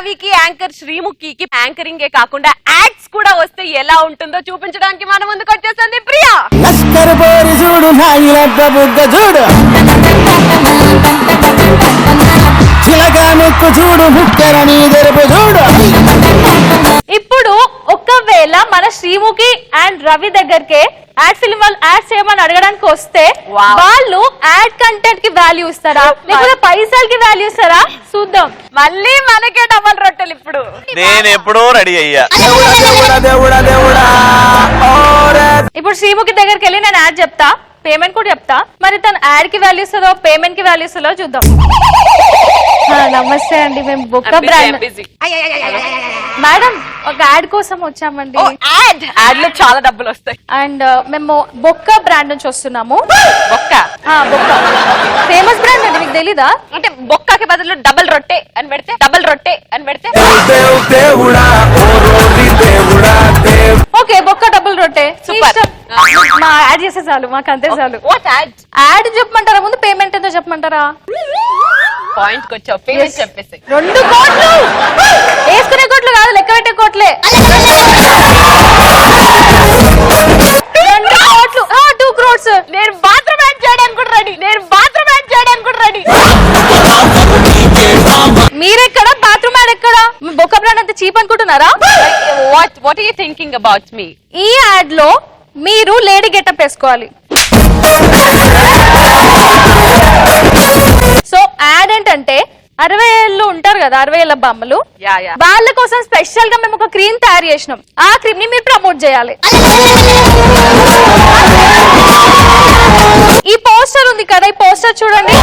రవికి యాంకర్ శ్రీముఖికి యాంకరింగే కాకుండా యాడ్స్ కూడా వస్తే ఎలా ఉంటుందో చూపించడానికి మన ముందుకు వచ్చేసింది ప్రియా. చూడు చూడు ముక్కరని చూడు. ఇప్పుడు ఒకవేళ మన శ్రీముఖి అండ్ రవి దగ్గరకే యాడ్ ఫిల్మ్ వాళ్ళు యాడ్ చేయమని అడగడానికి వస్తే వాళ్ళు యాడ్ కంటెంట్ కి వాల్యూ ఇస్తారా లేకపోతే పైసలకి వాల్యూ ఇస్తారా చూద్దాం. మళ్ళీ మనకే డబల్ రొట్టెలు. ఇప్పుడు నేను ఎప్పుడో రెడీ అయ్యా. ఇప్పుడు శ్రీముఖి దగ్గరికి వెళ్ళి నేను యాడ్ చెప్తా, పేమెంట్ కూడా చెప్తా. మరి తను యాడ్ కి వాల్యూ ఇస్తుందో పేమెంట్ కి వాల్యూ ఇస్తుందో చూద్దాం. నమస్తే అండి, మేము బొక్క బ్రాండ్ మేడం ఒక యాడ్ కోసం వచ్చామండి. యాడ్ లో చాలా డబ్బులు వస్తాయి. అండ్ మేము బొక్క బ్రాండ్ నుంచి వస్తున్నాము. బొక్క బొక్క ఫేమస్ బ్రాండ్ అండి, మీకు తెలీదా? అంటే బొక్కకి బదులు డబల్ రొట్టె అని పెడితే ఓకే బొక్క డబుల్ రొట్టె మా యాడ్ చేస్తే చాలు, మాకు అంతే చాలు. యాడ్ చెప్పమంటారా ముందు పేమెంట్ ఎంతో చెప్పమంటారా? పాయింట్ కి వచ్చావు, పేమెంట్ చెప్పేసి. 2 కోట్లు వేసుకునే కోట్లు కాదు, లెక్క పెట్టే కోట్లే. 2 కోట్లు 2 crores. నేను బాత్రూమ్ యాడ్ చేయడానికి కూడా రెడీ. మీరెక్కడ బాత్రూమ్ యాడ్ ఎక్కడ? బొక్క బ్రాండ్ అంత చీప్ అనుకుంటున్నారా? What are you thinking about me? ఈ యాడ్ లో మీరు లేడీ గెటప్ వేసుకోవాలి. సో యాడ్ ఏంటంటే 60 ఏళ్ళు ఉంటారు కదా, 60 ఏళ్ళ బామ్మలు, వాళ్ళ కోసం స్పెషల్ గా మేము ఒక క్రీమ్ తయారు చేసినాం. ఆ క్రీమ్ ని మీరు ప్రమోట్ చేయాలి. ఈ పోస్టర్ ఉంది కదా, ఈ పోస్టర్ చూడండి.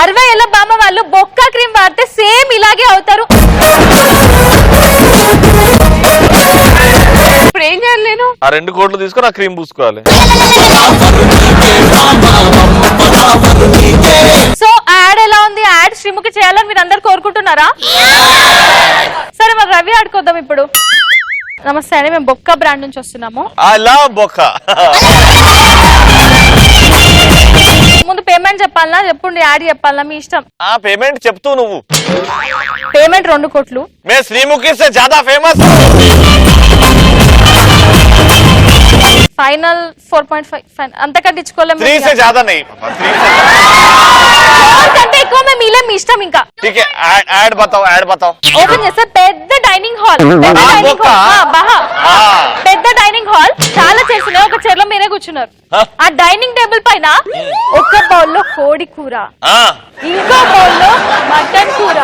60 ఏళ్ళ బామ్మ వాళ్ళు బొక్క క్రీమ్ వాడితే సేమ్ ఇలాగే అవుతారు. ఇప్పుడు ఏం చేయాలి నేను? ఆ 2 కోట్లు తీసుకొని ఆ క్రీమ్ పూసుకోవాలి. సో యాడ్ ఎలా ఉంది? యాడ్ శ్రీముఖి చేయాలని మీరు అందరు కోరుకుంటున్నారా? సరే మరి రవి ఆడుకోద్దాం ఇప్పుడు. నమస్తే అండి, మేము బొక్క బ్రాండ్ నుంచి వస్తున్నాము. ఐ లవ్ బొక్క. ముందు పేమెంట్ చెప్పాలనా చెప్పండి, యాడ్ చెప్పాలనా మీ ఇష్టం. ఆ పేమెంట్ చెప్తూ నువ్వు. పేమెంట్ 2 కోట్లు. మే శ్రీముఖి సే జ్యాదా ఫేమస్. ఫైనల్ 4.5 అంతకంటే ఇచ్చుకోలేము. 3 से ज्यादा नहीं. 3 కంటే ఎక్కువ మేము ఇలా మీ ఇష్టం. ఇంకా ठीक है, ऐड बताओ. ఓపెన్ చేస్తే పెద్ద డైనింగ్ హాల్, పెద్ద డైనింగ్ హాల్, చాలా చేస్తున్నాయి. ఒక చైర్ లో మీరే కూర్చున్నారు. ఆ డైనింగ్ టేబుల్ పైన ఒక బౌల్ లో కోడి కూర, ఇంకో బౌల్ లో మటన్ కూర,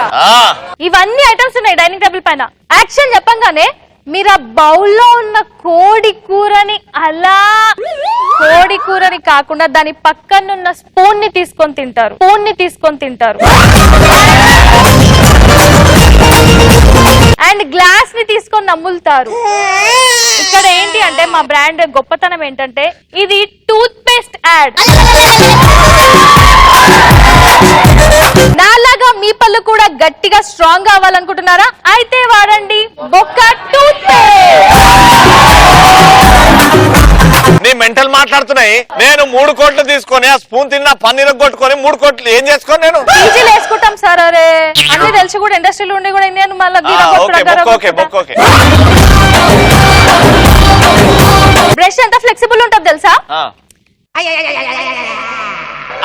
ఇవన్నీ ఐటమ్స్ ఉన్నాయి డైనింగ్ టేబుల్ పైన. యాక్షన్ చెప్పంగానే మీరు ఆ బౌల్లో ఉన్న కోడి కూరని కాకుండా దాని పక్కనున్న స్పూన్ ని తీసుకొని తింటారు. అండ్ గ్లాస్ ని తీసుకొని నమ్ములుతారు. ఇక్కడ ఏంటి అంటే మా బ్రాండ్ గొప్పతనం ఏంటంటే ఇది టూత్ పేస్ట్ యాడ్. నాలాగా మీ పళ్ళు కూడా గట్టిగా స్ట్రాంగ్ అవ్వాలనుకుంటున్నారా? అయితే వాడండి బొక్క టూత్ పేస్ట్. నీ మెంటల్ మాట్లాడుతున్నాయి. నేను 3 కోట్లు తీసుకొని ఆ స్పూన్ తిన్న పన్నీరు కొట్టుకొని 3 కోట్లు ఏం చేసుకోను నేను? పీజీలు వేసుకుంటాం సార్. అరే అన్ని తెలిసి కూడా ఇండస్ట్రీలో ఉండి కూడా నేను మళ్ళీ బ్రష్ ఎంత ఫ్లెక్సిబుల్ ఉంటుంది తెలుసా?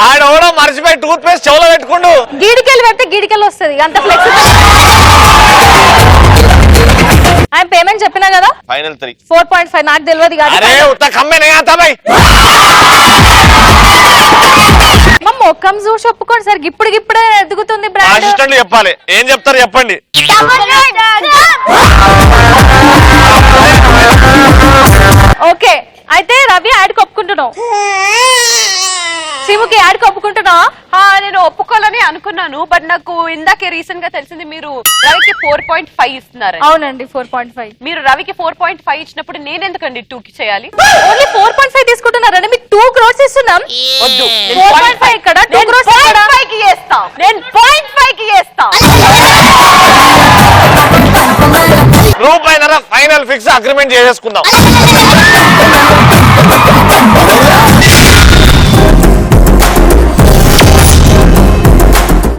ఆడెవడో మర్చిపోయి టూత్ పేస్ట్ చెవులో పెట్టుకుండు. గీడికెళ్ళి పెడితే గీడికెళ్ళి వస్తుంది, అంత ఫ్లెక్సిబుల్. ఆయన పేమెంట్ చెప్పినా కదా, ఫైనల్ 3 4.5. నాకు తెలియదు కాదు. మా మొక్కం చూసి ఒప్పుకోండి సార్. ఇప్పుడే ఎదుగుతుంది బ్రాండ్. అసిస్టెంట్లు చెప్పాలి. ఏం చెప్తారు చెప్పండి. ఓకే అయితే రవి యాడ్ ఒప్పుకుంటున్నావు, శ్రీముఖి యాడ్ ఒప్పుకుంటున్నావా? నేను ఒప్పుకోవాలని అనుకున్నాను, బట్ నాకు ఇందాకే రీసెంట్ గా తెలిసింది మీరు రవికి 4.5 ఇస్తున్నారు. అవునండి 4.5. మీరు రవికి 4.5 ఇచ్చినప్పుడు నేను ఎందుకండి 2 కి చేయాలి? ఓన్లీ 4.5 తీసుకుంటున్నారండి, మీకు 2 crores ఇస్తున్నాం. వద్దు, 4.5 ఇక్కడ 2 crores ఇక్కడ. నేను 0.5 కి చేస్తా. రూపాయి ఫైనల్ ఫిక్స్ అగ్రిమెంట్ చేసేసుకుందాం.